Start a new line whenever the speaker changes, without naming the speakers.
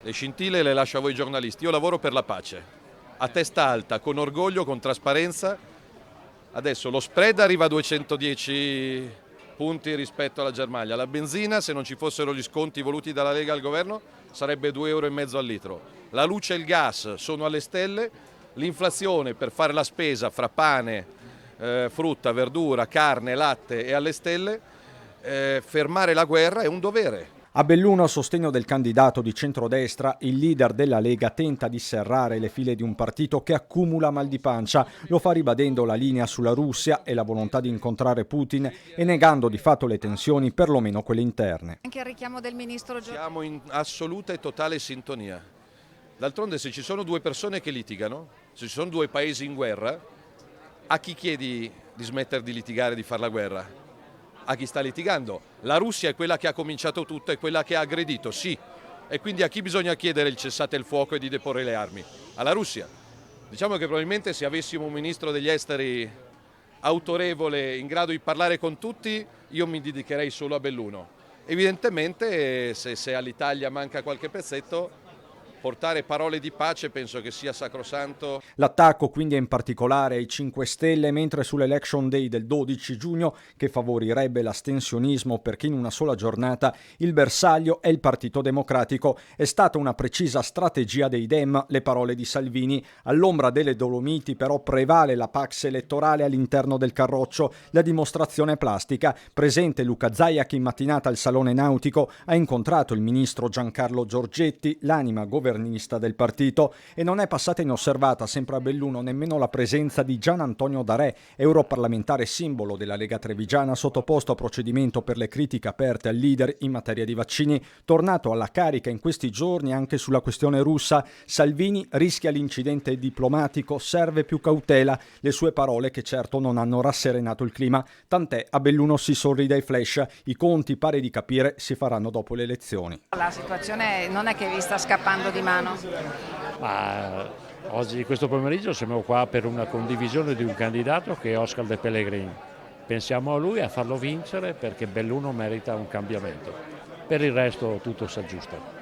Le scintille le lascio a voi giornalisti, io lavoro per la pace, a testa alta, con orgoglio, con trasparenza. Adesso lo spread arriva a 210 punti rispetto alla Germania, la benzina, se non ci fossero gli sconti voluti dalla Lega al governo, sarebbe 2,5 € al litro. La luce e il gas sono alle stelle, l'inflazione per fare la spesa fra pane, frutta, verdura, carne, latte è alle stelle. Fermare la guerra è un dovere.
A Belluno, a sostegno del candidato di centrodestra, il leader della Lega tenta di serrare le file di un partito che accumula mal di pancia. Lo fa ribadendo la linea sulla Russia e la volontà di incontrare Putin e negando di fatto le tensioni, perlomeno quelle interne.
Anche il richiamo del ministro Giorgetti.
Siamo in assoluta e totale sintonia. D'altronde, se ci sono due persone che litigano, se ci sono due paesi in guerra, a chi chiedi di smettere di litigare, di fare la guerra? A chi sta litigando? La Russia è quella che ha cominciato tutto, è quella che ha aggredito, sì. E quindi a chi bisogna chiedere il cessate il fuoco e di deporre le armi? Alla Russia. Diciamo che probabilmente se avessimo un ministro degli esteri autorevole, in grado di parlare con tutti, io mi dedicherei solo a Belluno. Evidentemente se all'Italia manca qualche pezzetto, portare parole di pace penso che sia sacrosanto.
L'attacco quindi è in particolare ai 5 Stelle, mentre sull'Election Day del 12 giugno, che favorirebbe l'astensionismo perché in una sola giornata il bersaglio è il Partito Democratico, è stata una precisa strategia dei Dem, le parole di Salvini. All'ombra delle Dolomiti però prevale la pax elettorale all'interno del carroccio, la dimostrazione plastica. Presente Luca Zaia che in mattinata al Salone Nautico ha incontrato il ministro Giancarlo Giorgetti, l'anima governista del partito, e non è passata inosservata sempre a Belluno nemmeno la presenza di Gian Antonio D'Arè, europarlamentare simbolo della Lega Trevigiana, sottoposto a procedimento per le critiche aperte al leader in materia di vaccini, tornato alla carica in questi giorni anche sulla questione russa. Salvini rischia l'incidente diplomatico, serve più cautela, le sue parole che certo non hanno rasserenato il clima, tant'è a Belluno si sorride ai flash, i conti pare di capire si faranno dopo le elezioni.
La situazione non è che vi sta scappando di mano.
Ma oggi, questo pomeriggio, siamo qua per una condivisione di un candidato che è Oscar De Pellegrini. Pensiamo a lui, a farlo vincere, perché Belluno merita un cambiamento. Per il resto tutto si aggiusta.